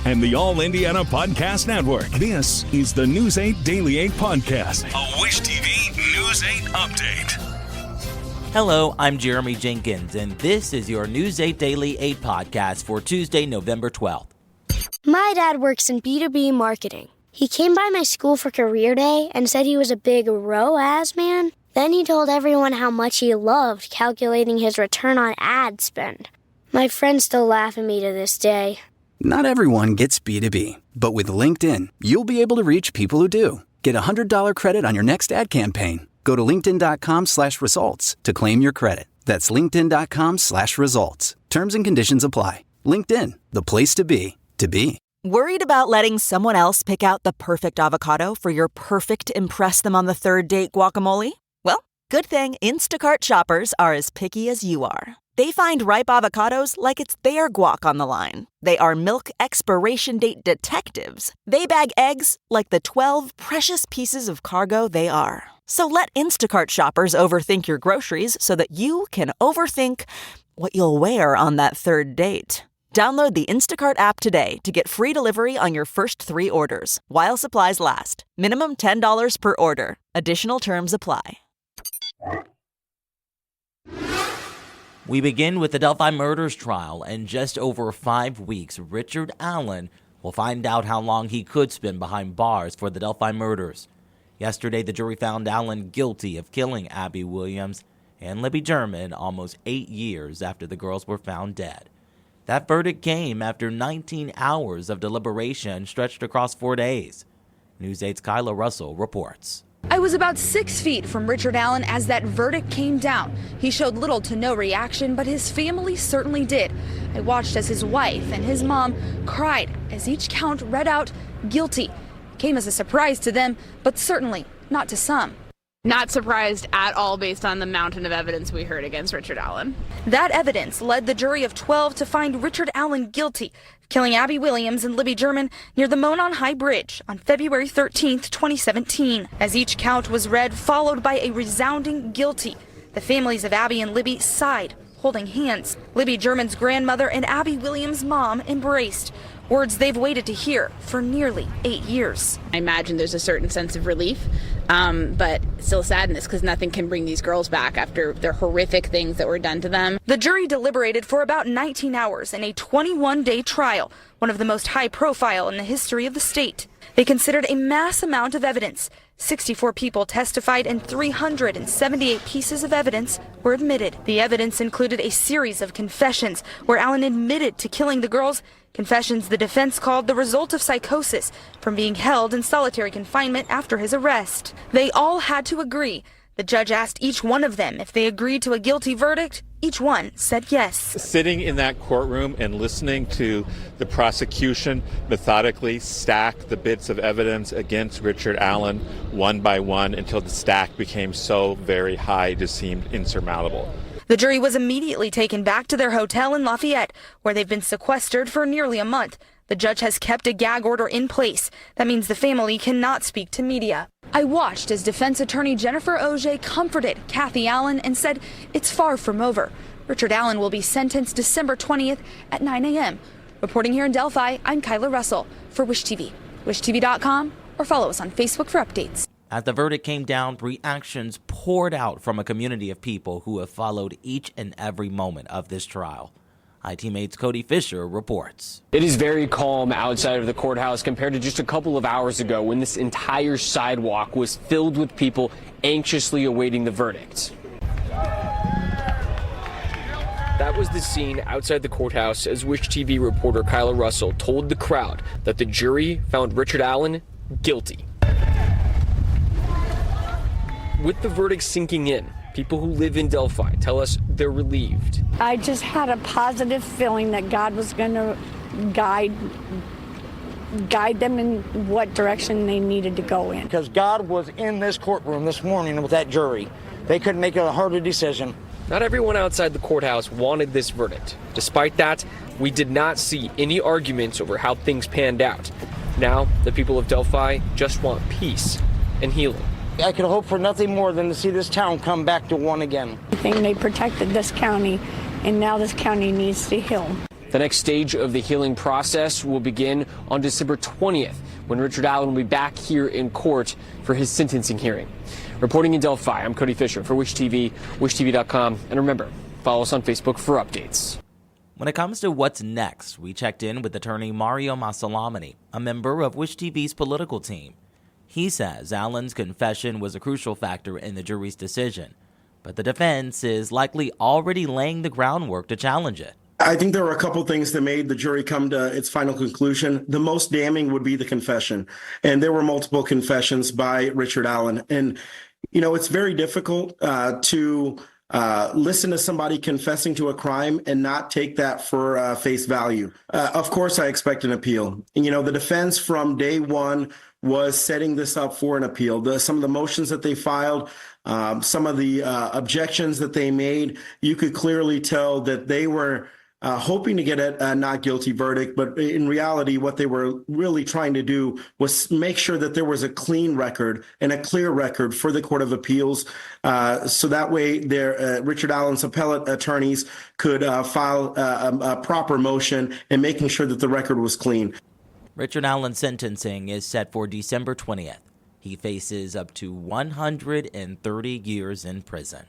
and the All Indiana Podcast Network. This is the News 8 Daily 8 Podcast, a Wish TV News 8 update. Hello, I'm Jeremy Jenkins, and this is your News 8 Daily 8 Podcast for Tuesday, November 12th. My dad works in B2B marketing. He came by my school for career day and said he was a big ROAS man. Then he told everyone how much he loved calculating his return on ad spend. My friends still laugh at me to this day. Not everyone gets B2B, but with LinkedIn, you'll be able to reach people who do. Get a $100 credit on your next ad campaign. Go to linkedin.com/results to claim your credit. That's linkedin.com/results. Terms and conditions apply. LinkedIn, the place to be, to be. Worried about letting someone else pick out the perfect avocado for your perfect impress them on the third date guacamole? Well, good thing Instacart shoppers are as picky as you are. They find ripe avocados like it's their guac on the line. They are milk expiration date detectives. They bag eggs like the 12 precious pieces of cargo they are. So let Instacart shoppers overthink your groceries so that you can overthink what you'll wear on that third date. Download the Instacart app today to get free delivery on your first 3 orders, while supplies last. Minimum $10 per order. Additional terms apply. We begin with the Delphi murders trial. In just over 5 weeks, Richard Allen will find out how long he could spend behind bars for the Delphi murders. Yesterday, the jury found Allen guilty of killing Abby Williams and Libby German almost 8 years after the girls were found dead. That verdict came after 19 hours of deliberation stretched across 4 days. News 8's Kyla Russell reports. I was about 6 feet from Richard Allen as that verdict came down. He showed little to no reaction, but his family certainly did. I watched as his wife and his mom cried as each count read out guilty. It came as a surprise to them, but certainly not to some. Not surprised at all based on the mountain of evidence we heard against Richard Allen. That evidence led the jury of 12 to find Richard Allen guilty of killing Abby Williams and Libby German near the Monon High Bridge on February 13th, 2017. As each count was read, followed by a resounding guilty, the families of Abby and Libby sighed, holding hands. Libby German's grandmother and Abby Williams' mom embraced. Words they've waited to hear for nearly 8 years. I imagine there's a certain sense of relief, but still sadness because nothing can bring these girls back after the horrific things that were done to them. The jury deliberated for about 19 hours in a 21-day trial, one of the most high profile in the history of the state. They considered a mass amount of evidence. 64 people testified and 378 pieces of evidence were admitted. The evidence included a series of confessions where Allen admitted to killing the girls, confessions the defense called the result of psychosis from being held in solitary confinement after his arrest. They all had to agree. The judge asked each one of them if they agreed to a guilty verdict. Each one said yes. Sitting in that courtroom and listening to the prosecution methodically stack the bits of evidence against Richard Allen one by one until the stack became so very high it just seemed insurmountable. The jury was immediately taken back to their hotel in Lafayette, where they've been sequestered for nearly a month. The judge has kept a gag order in place. That means the family cannot speak to media. I watched as defense attorney Jennifer Auger comforted Kathy Allen and said it's far from over. Richard Allen will be sentenced December 20th at 9 a.m. Reporting here in Delphi, I'm Kyla Russell for Wish TV. WishTV.com or follow us on Facebook for updates. As the verdict came down, reactions poured out from a community of people who have followed each and every moment of this trial. I-Teammates Cody Fisher reports. It is very calm outside of the courthouse compared to just a couple of hours ago when this entire sidewalk was filled with people anxiously awaiting the verdict. That was the scene outside the courthouse as Wish TV reporter Kyla Russell told the crowd that the jury found Richard Allen guilty. With the verdict sinking in, people who live in Delphi tell us they're relieved. I just had a positive feeling that God was going to guide them in what direction they needed to go in. Because God was in this courtroom this morning with that jury. They couldn't make a harder decision. Not everyone outside the courthouse wanted this verdict. Despite that, we did not see any arguments over how things panned out. Now, the people of Delphi just want peace and healing. I could hope for nothing more than to see this town come back to one again. I think they protected this county, and now this county needs to heal. The next stage of the healing process will begin on December 20th, when Richard Allen will be back here in court for his sentencing hearing. Reporting in Delphi, I'm Cody Fisher for Wish TV, wishtv.com, and remember, follow us on Facebook for updates. When it comes to what's next, we checked in with attorney Mario Masalamani, a member of Wish TV's political team. He says Allen's confession was a crucial factor in the jury's decision, but the defense is likely already laying the groundwork to challenge it. I think there were a couple things that made the jury come to its final conclusion. The most damning would be the confession. And there were multiple confessions by Richard Allen. And, you know, it's very difficult to listen to somebody confessing to a crime and not take that for face value. Of course, I expect an appeal. And, you know, the defense from day one was setting this up for an appeal. Some of the motions that they filed, some of the objections that they made, you could clearly tell that they were hoping to get a not guilty verdict. But in reality, what they were really trying to do was make sure that there was a clean record and a clear record for the Court of Appeals. So that way Richard Allen's appellate attorneys could file a proper motion and making sure that the record was clean. Richard Allen's sentencing is set for December 20th. He faces up to 130 years in prison.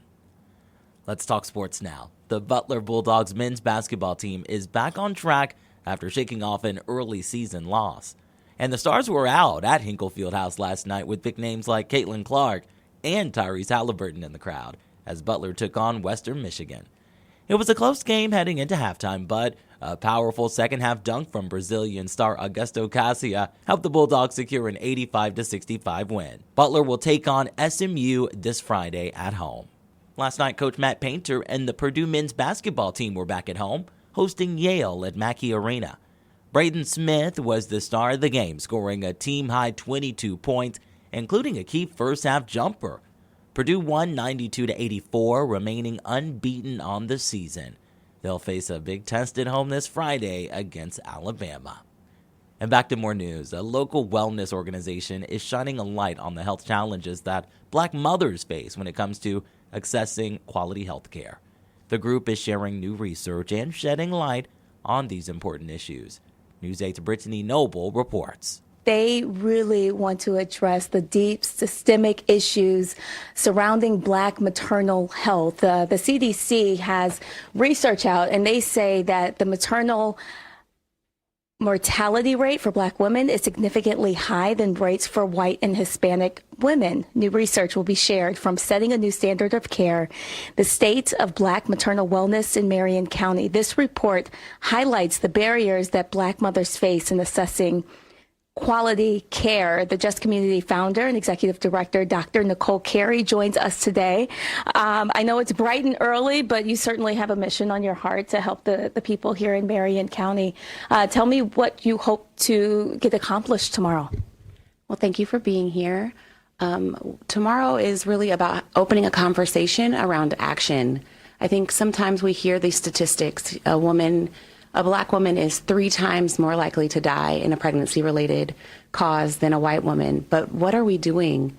Let's talk sports now. The Butler Bulldogs men's basketball team is back on track after shaking off an early season loss. And the Stars were out at Hinkle Fieldhouse last night with big names like Caitlin Clark and Tyrese Halliburton in the crowd as Butler took on Western Michigan. It was a close game heading into halftime, but a powerful second-half dunk from Brazilian star Augusto Cassia helped the Bulldogs secure an 85-65 win. Butler will take on SMU this Friday at home. Last night, Coach Matt Painter and the Purdue men's basketball team were back at home, hosting Yale at Mackey Arena. Braden Smith was the star of the game, scoring a team-high 22 points, including a key first-half jumper. Purdue won 92-84, remaining unbeaten on the season. They'll face a big test at home this Friday against Alabama. And back to more news. A local wellness organization is shining a light on the health challenges that Black mothers face when it comes to accessing quality health care. The group is sharing new research and shedding light on these important issues. News 8's Brittany Noble reports. They really want to address the deep systemic issues surrounding Black maternal health. The CDC has research out, and they say that the maternal mortality rate for Black women is significantly higher than rates for white and Hispanic women. New research will be shared from Setting a New Standard of Care, the state of Black maternal wellness in Marion County. This report highlights the barriers that Black mothers face in assessing quality care. The Just Community founder and executive director, Dr. Nicole Carey, joins us today. I know it's bright and early, but you certainly have a mission on your heart to help the people here in Marion County. Tell me what you hope to get accomplished tomorrow. Well, thank you for being here. Tomorrow is really about opening a conversation around action. I think sometimes we hear these statistics. A Black woman is 3 times more likely to die in a pregnancy-related cause than a white woman. But what are we doing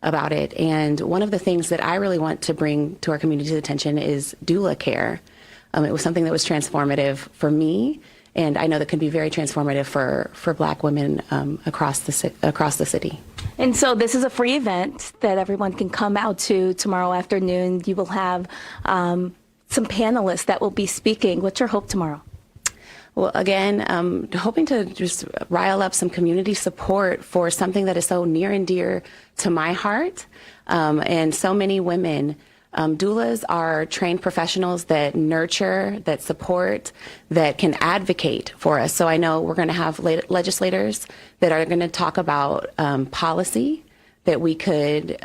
about it? And one of the things that I really want to bring to our community's attention is doula care. It was something that was transformative for me, and I know that can be very transformative for Black women across the city. And so this is a free event that everyone can come out to tomorrow afternoon. You will have some panelists that will be speaking. What's your hope tomorrow? Well, again, hoping to just rile up some community support for something that is so near and dear to my heart and so many women. Doulas are trained professionals that nurture, that support, that can advocate for us. So I know we're going to have legislators that are going to talk about policy that we could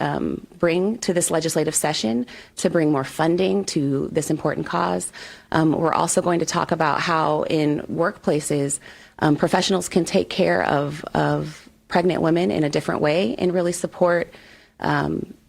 bring to this legislative session to bring more funding to this important cause. We're also going to talk about how in workplaces, professionals can take care of pregnant women in a different way and really support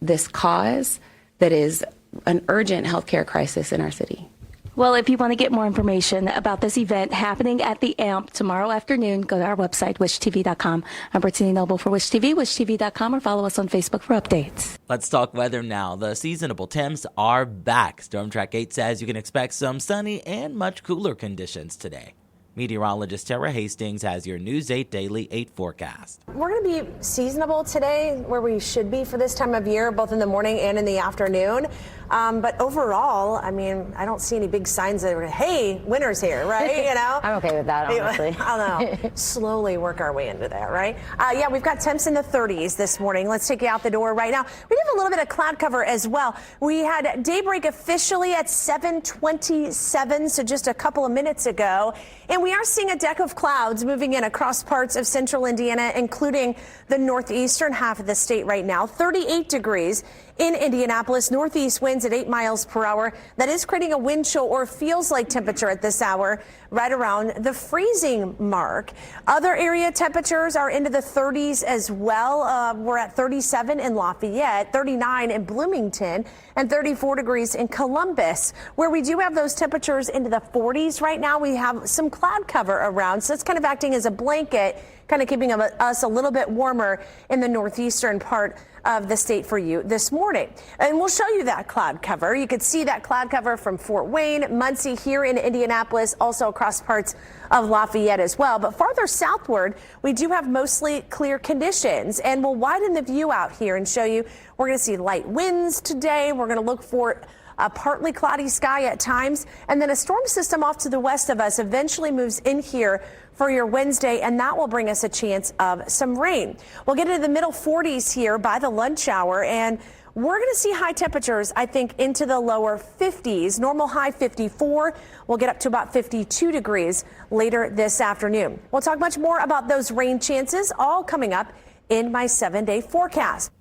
this cause that is an urgent healthcare crisis in our city. Well, if you want to get more information about this event happening at the AMP tomorrow afternoon, go to our website, wishtv.com. I'm Brittany Noble for Wish TV, wishtv.com, or follow us on Facebook for updates. Let's talk weather now. The seasonable temps are back. Storm Track 8 says you can expect some sunny and much cooler conditions today. Meteorologist Tara Hastings has your News 8 Daily 8 forecast. We're going to be seasonable today, where we should be for this time of year, both in the morning and in the afternoon. But overall, I mean, I don't see any big signs that, hey, winter's here, right? You know? I'm okay with that, honestly. I don't know. Slowly work our way into that, right? Yeah, we've got temps in the 30s this morning. Let's take you out the door right now. We have a little bit of cloud cover as well. We had daybreak officially at 7:27, so just a couple of minutes ago. And we are seeing a deck of clouds moving in across parts of central Indiana, including the northeastern half of the state right now. 38 degrees in Indianapolis, northeast winds at 8 miles per hour. That is creating a wind chill, or feels like temperature at this hour, right around the freezing mark. Other area temperatures are into the 30s as well. We're at 37 in Lafayette, 39 in Bloomington, and 34 degrees in Columbus. Where we do have those temperatures into the 40s right now, we have some cloud cover around, so it's kind of acting as a blanket, kind of keeping us a little bit warmer in the northeastern part of the state for you this morning. And we'll show you that cloud cover. You can see that cloud cover from Fort Wayne, Muncie, here in Indianapolis, also across parts of Lafayette as well. But farther southward, we do have mostly clear conditions, and we'll widen the view out here and show you we're going to see light winds today. We're going to look for a partly cloudy sky at times, and then a storm system off to the west of us eventually moves in here for your Wednesday, and that will bring us a chance of some rain. We'll get into the middle 40s here by the lunch hour, and we're going to see high temperatures, I think, into the lower 50s. Normal high 54. We'll get up to about 52 degrees later this afternoon. We'll talk much more about those rain chances, all coming up in my 7-day forecast.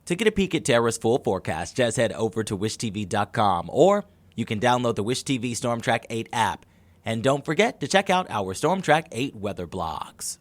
To get a peek at Tara's full forecast, just head over to wishtv.com, or you can download the Wish TV Storm Track 8 app. And don't forget to check out our Storm Track 8 weather blogs.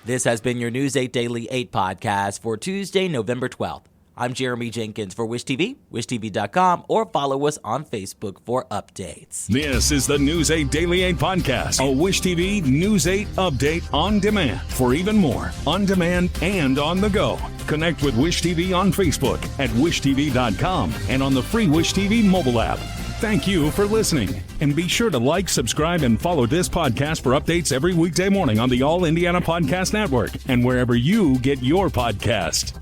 This has been your News 8 Daily 8 podcast for Tuesday, November 12th. I'm Jeremy Jenkins for Wish TV, wishtv.com, or follow us on Facebook for updates. This is the News 8 Daily 8 podcast, a Wish TV News 8 update on demand. For even more, on demand and on the go, connect with Wish TV on Facebook at wishtv.com and on the free Wish TV mobile app. Thank you for listening, and be sure to like, subscribe, and follow this podcast for updates every weekday morning on the All Indiana Podcast Network and wherever you get your podcast.